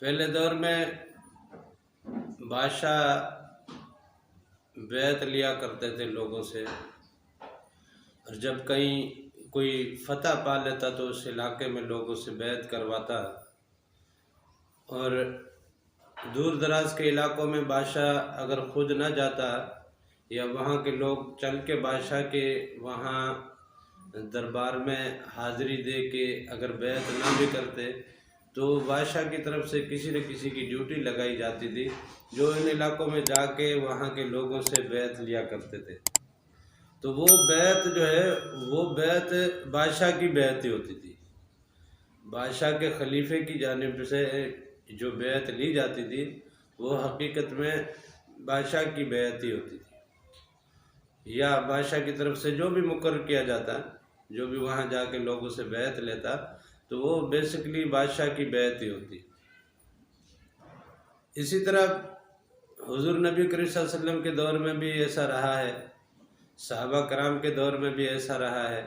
پہلے دور میں بادشاہ بیعت لیا کرتے تھے لوگوں سے، اور جب کہیں کوئی فتح پا لیتا تو اس علاقے میں لوگوں سے بیعت کرواتا، اور دور دراز کے علاقوں میں بادشاہ اگر خود نہ جاتا یا وہاں کے لوگ چل کے بادشاہ کے وہاں دربار میں حاضری دے کے اگر بیعت نہ بھی کرتے تو بادشاہ کی طرف سے کسی نہ کسی کی ڈیوٹی لگائی جاتی تھی جو ان علاقوں میں جا کے وہاں کے لوگوں سے بیعت لیا کرتے تھے۔ تو وہ بیعت جو ہے وہ بیعت بادشاہ کی بیعت ہی ہوتی تھی، بادشاہ کے خلیفے کی جانب سے جو بیعت لی جاتی تھی وہ حقیقت میں بادشاہ کی بیعت ہی ہوتی تھی، یا بادشاہ کی طرف سے جو بھی مقرر کیا جاتا، جو بھی وہاں جا کے لوگوں سے بیعت لیتا تو وہ بیسیکلی بادشاہ کی بیعت ہی ہوتی۔ اسی طرح حضور نبی کریم صلی اللہ علیہ وسلم کے دور میں بھی ایسا رہا ہے، صحابہ کرام کے دور میں بھی ایسا رہا ہے۔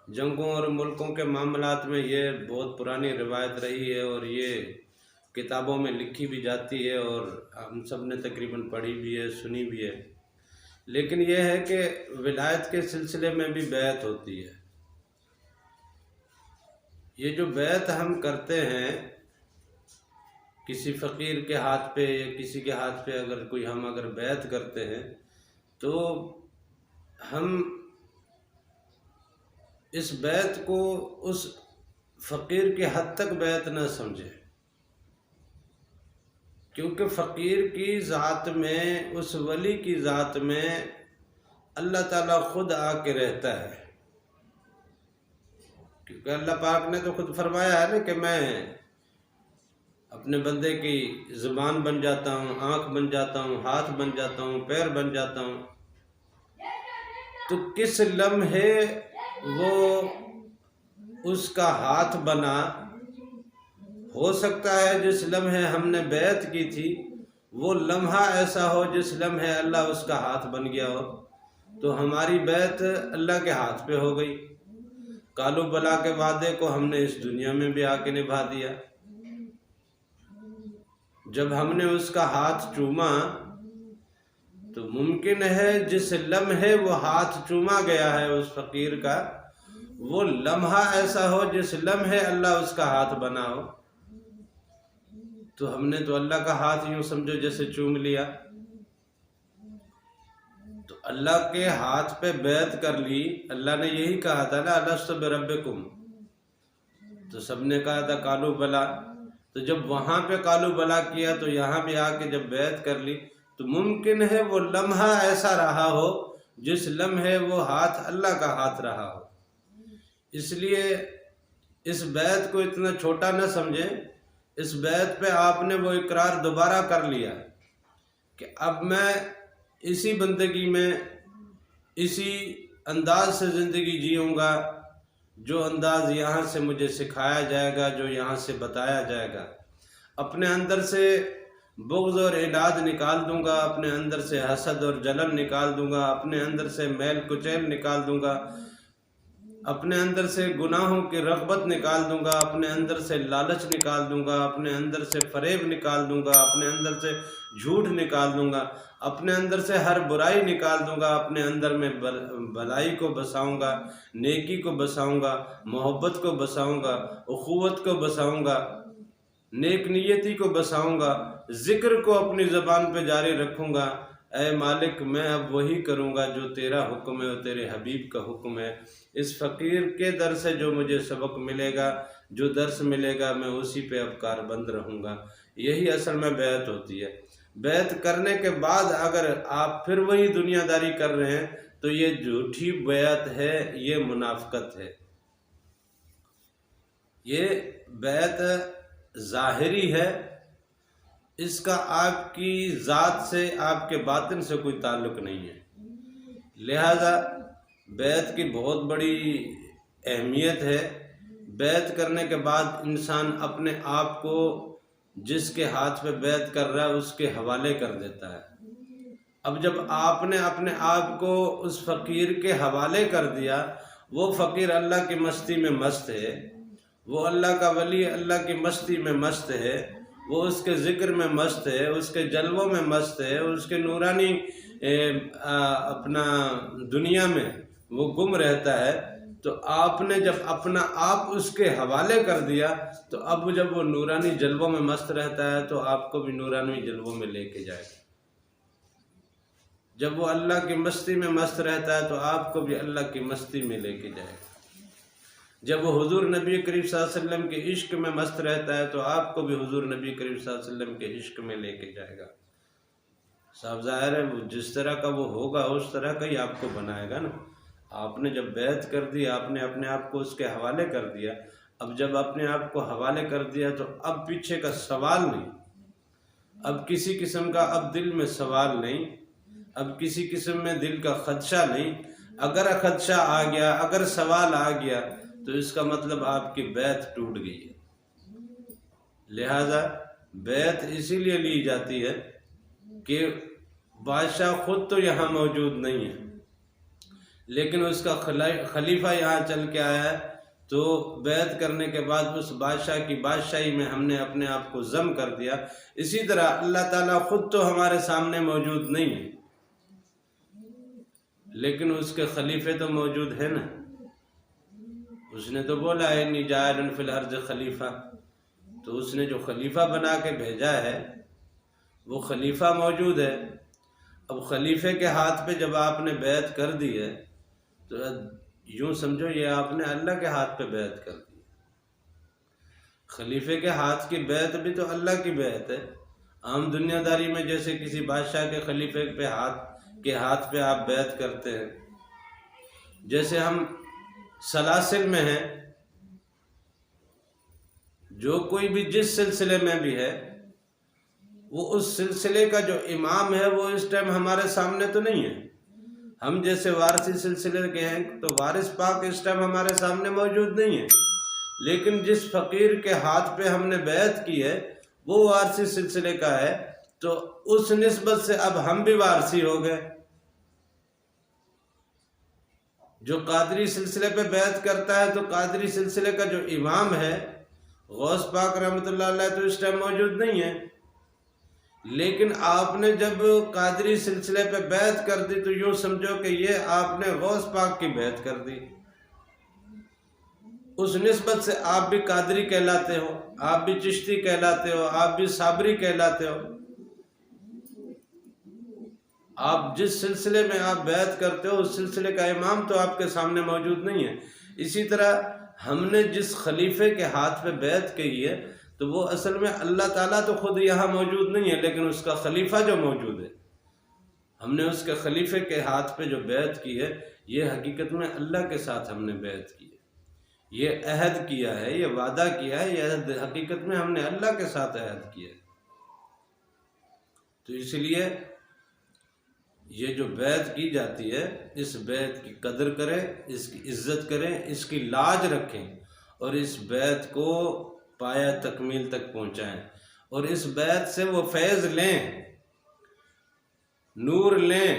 جنگوں اور ملکوں کے معاملات میں یہ بہت پرانی روایت رہی ہے، اور یہ کتابوں میں لکھی بھی جاتی ہے اور ہم سب نے تقریباً پڑھی بھی ہے، سنی بھی ہے۔ لیکن یہ ہے کہ ولایت کے سلسلے میں بھی بیعت ہوتی ہے۔ یہ جو بیعت ہم کرتے ہیں کسی فقیر کے ہاتھ پہ یا کسی کے ہاتھ پہ اگر بیعت کرتے ہیں تو ہم اس بیعت کو اس فقیر کے حد تک بیعت نہ سمجھیں، کیونکہ فقیر کی ذات میں، اس ولی کی ذات میں اللہ تعالیٰ خود آ کے رہتا ہے، کیونکہ اللہ پاک نے تو خود فرمایا ہے نا کہ میں اپنے بندے کی زبان بن جاتا ہوں، آنکھ بن جاتا ہوں، ہاتھ بن جاتا ہوں، پیر بن جاتا ہوں۔ تو کس لمحے وہ اس کا ہاتھ بنا، ہو سکتا ہے جس لمحے ہم نے بیعت کی تھی وہ لمحہ ایسا ہو جس لمحے اللہ اس کا ہاتھ بن گیا ہو، تو ہماری بیعت اللہ کے ہاتھ پہ ہو گئی۔ کالو بلا کے وعدے کو ہم نے اس دنیا میں بھی آ کے نبھا دیا۔ جب ہم نے اس کا ہاتھ چوما تو ممکن ہے جس لمحے وہ ہاتھ چوما گیا ہے اس فقیر کا، وہ لمحہ ایسا ہو جس لمحے اللہ اس کا ہاتھ بنا ہو، تو ہم نے تو اللہ کا ہاتھ یوں سمجھو جیسے چوم لیا۔ تو اللہ کے ہاتھ پہ بیعت کر لی، اللہ نے یہی کہا تھا نا الست بربکم، تو سب نے کہا تھا کالو بلا۔ تو جب وہاں پہ کالو بلا کیا تو یہاں بھی آ کے جب بیعت کر لی تو ممکن ہے وہ لمحہ ایسا رہا ہو جس لمحے وہ ہاتھ اللہ کا ہاتھ رہا ہو۔ اس لیے اس بیعت کو اتنا چھوٹا نہ سمجھیں، اس بیعت پہ آپ نے وہ اقرار دوبارہ کر لیا کہ اب میں اسی بندگی میں اسی انداز سے زندگی جیوں گا جو انداز یہاں سے مجھے سکھایا جائے گا، جو یہاں سے بتایا جائے گا۔ اپنے اندر سے بغض اور عناد نکال دوں گا، اپنے اندر سے حسد اور جلن نکال دوں گا، اپنے اندر سے میل کچیل نکال دوں گا، اپنے اندر سے گناہوں کی رغبت نکال دوں گا، اپنے اندر سے لالچ نکال دوں گا، اپنے اندر سے فریب نکال دوں گا، اپنے اندر سے جھوٹ نکال دوں گا، اپنے اندر سے ہر برائی نکال دوں گا، اپنے اندر میں بھلائی کو بساؤں گا، نیکی کو بساؤں گا، محبت کو بساؤں گا، اخوت کو بساؤں گا، نیک نیتی کو بساؤں گا، ذکر کو اپنی زبان پہ جاری رکھوں گا۔ اے مالک میں اب وہی کروں گا جو تیرا حکم ہے اور تیرے حبیب کا حکم ہے۔ اس فقیر کے در سے جو مجھے سبق ملے گا، جو درس ملے گا، میں اسی پہ اب کاربند رہوں گا۔ یہی اصل میں بیعت ہوتی ہے۔ بیعت کرنے کے بعد اگر آپ پھر وہی دنیا داری کر رہے ہیں تو یہ جھوٹی بیعت ہے، یہ منافقت ہے۔ یہ بیعت ظاہری ہے، اس کا آپ کی ذات سے، آپ کے باطن سے کوئی تعلق نہیں ہے۔ لہذا بیعت کی بہت بڑی اہمیت ہے۔ بیعت کرنے کے بعد انسان اپنے آپ کو جس کے ہاتھ پہ بیعت کر رہا ہے اس کے حوالے کر دیتا ہے۔ اب جب آپ نے اپنے آپ کو اس فقیر کے حوالے کر دیا، وہ فقیر اللہ کی مستی میں مست ہے، وہ اللہ کا ولی اللہ کی مستی میں مست ہے، وہ اس کے ذکر میں مست ہے، اس کے جلووں میں مست ہے، اس کے نورانی اپنا دنیا میں وہ گم رہتا ہے، تو آپ نے جب اپنا آپ اس کے حوالے کر دیا تو اب جب وہ نورانی جلووں میں مست رہتا ہے تو آپ کو بھی نورانی جلووں میں لے کے جائے گا۔ جب وہ اللہ کی مستی میں مست رہتا ہے تو آپ کو بھی اللہ کی مستی میں لے کے جائے گا۔ جب وہ حضور نبی کریم صلی اللہ علیہ وسلم کے عشق میں مست رہتا ہے تو آپ کو بھی حضور نبی کریم صلی اللہ علیہ وسلم کے عشق میں لے کے جائے گا۔ صاحب ظاہر ہے جس طرح کا وہ ہوگا اس طرح کا ہی آپ کو بنائے گا نا۔ آپ نے جب بیعت کر دی، آپ نے اپنے آپ کو اس کے حوالے کر دیا، اب جب اپنے آپ کو حوالے کر دیا تو اب پیچھے کا سوال نہیں، اب کسی قسم کا اب دل میں سوال نہیں، اب کسی قسم میں دل کا خدشہ نہیں۔ اگر خدشہ آ گیا، اگر سوال آ گیا تو اس کا مطلب آپ کی بیعت ٹوٹ گئی ہے۔ لہذا بیعت اسی لیے لی جاتی ہے کہ بادشاہ خود تو یہاں موجود نہیں ہے، لیکن اس کا خلیفہ یہاں چل کے آیا ہے، تو بیعت کرنے کے بعد اس بادشاہ کی بادشاہی میں ہم نے اپنے آپ کو ضم کر دیا۔ اسی طرح اللہ تعالیٰ خود تو ہمارے سامنے موجود نہیں ہے، لیکن اس کے خلیفے تو موجود ہیں نا۔ اس نے تو بولا ہے انی جاعل فی الارض خلیفہ، تو اس نے جو خلیفہ بنا کے بھیجا ہے وہ خلیفہ موجود ہے۔ اب خلیفے کے ہاتھ پہ جب آپ نے بیعت کر دی ہے تو یوں سمجھو یہ آپ نے اللہ کے ہاتھ پہ بیعت کر دی۔ خلیفے کے ہاتھ کی بیعت بھی تو اللہ کی بیعت ہے۔ عام دنیا داری میں جیسے کسی بادشاہ کے خلیفے کے ہاتھ پہ آپ بیعت کرتے ہیں، جیسے ہم سلاسل میں ہیں، جو کوئی بھی جس سلسلے میں بھی ہے وہ اس سلسلے کا جو امام ہے وہ اس ٹائم ہمارے سامنے تو نہیں ہے۔ ہم جیسے وارثی سلسلے کے ہیں تو وارث پاک اس ٹائم ہمارے سامنے موجود نہیں ہے، لیکن جس فقیر کے ہاتھ پہ ہم نے بیعت کی ہے وہ وارثی سلسلے کا ہے، تو اس نسبت سے اب ہم بھی وارثی ہو گئے۔ جو قادری سلسلے پہ بیعت کرتا ہے تو قادری سلسلے کا جو امام ہے غوث پاک رحمۃ اللہ علیہ تو اس ٹائم موجود نہیں ہے، لیکن آپ نے جب قادری سلسلے پہ بیعت کر دی تو یوں سمجھو کہ یہ آپ نے غوث پاک کی بیعت کر دی۔ اس نسبت سے آپ بھی قادری کہلاتے ہو، آپ بھی چشتی کہلاتے ہو، آپ بھی صابری کہلاتے ہو۔ آپ جس سلسلے میں آپ بیعت کرتے ہو اس سلسلے کا امام تو آپ کے سامنے موجود نہیں ہے۔ اسی طرح ہم نے جس خلیفے کے ہاتھ پہ بیعت کی ہے تو وہ اصل میں اللہ تعالیٰ تو خود یہاں موجود نہیں ہے، لیکن اس کا خلیفہ جو موجود ہے، ہم نے اس کے خلیفے کے ہاتھ پہ جو بیعت کی ہے یہ حقیقت میں اللہ کے ساتھ ہم نے بیعت کی ہے، یہ عہد کیا ہے، یہ وعدہ کیا ہے، یہ عہد حقیقت میں ہم نے اللہ کے ساتھ عہد کیا ہے۔ تو اس لیے یہ جو بیعت کی جاتی ہے اس بیعت کی قدر کریں، اس کی عزت کریں، اس کی لاج رکھیں اور اس بیعت کو پایہ تکمیل تک پہنچائیں، اور اس بیعت سے وہ فیض لیں، نور لیں،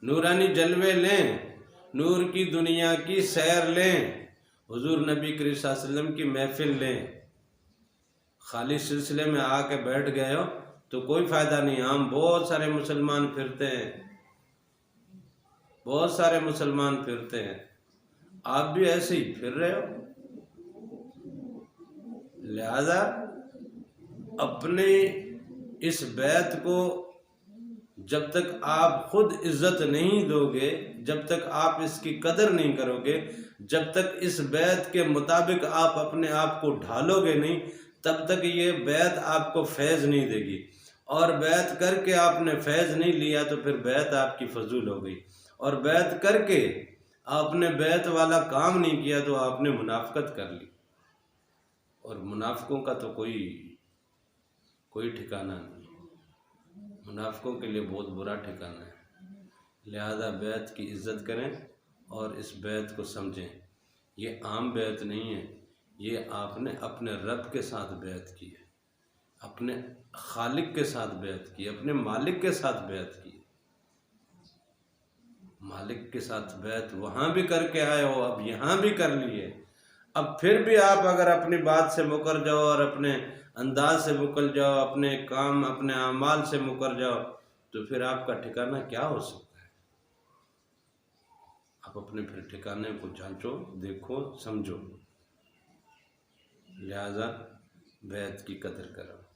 نورانی جلوے لیں، نور کی دنیا کی سیر لیں، حضور نبی کریم صلی اللہ علیہ وسلم کی محفل لیں۔ خالی سلسلے میں آ کے بیٹھ گئے ہو تو کوئی فائدہ نہیں۔ ہم بہت سارے مسلمان پھرتے ہیں، بہت سارے مسلمان پھرتے ہیں، آپ بھی ایسے ہی پھر رہے ہو۔ لہذا اپنے اس بیعت کو جب تک آپ خود عزت نہیں دو گے، جب تک آپ اس کی قدر نہیں کرو گے، جب تک اس بیعت کے مطابق آپ اپنے آپ کو ڈھالو گے نہیں، تب تک یہ بیعت آپ کو فیض نہیں دے گی، اور بیعت کر کے آپ نے فیض نہیں لیا تو پھر بیعت آپ کی فضول ہو گئی، اور بیعت کر کے آپ نے بیعت والا کام نہیں کیا تو آپ نے منافقت کر لی، اور منافقوں کا تو کوئی ٹھکانہ نہیں، منافقوں کے لیے بہت برا ٹھکانہ ہے۔ لہذا بیعت کی عزت کریں اور اس بیعت کو سمجھیں، یہ عام بیعت نہیں ہے، یہ آپ نے اپنے رب کے ساتھ بیعت کی ہے، اپنے خالق کے ساتھ بیعت کی، اپنے مالک کے ساتھ بیعت کی۔ مالک کے ساتھ بیعت وہاں بھی کر کے آئے ہو، اب یہاں بھی کر لیے، اب پھر بھی آپ اگر اپنی بات سے مکر جاؤ اور اپنے انداز سے مکر جاؤ، اپنے کام اپنے اعمال سے مکر جاؤ، تو پھر آپ کا ٹھکانہ کیا ہو سکتا ہے؟ آپ اپنے پھر ٹھکانے کو جانچو، دیکھو، سمجھو، لہذا بیعت کی قدر کرو۔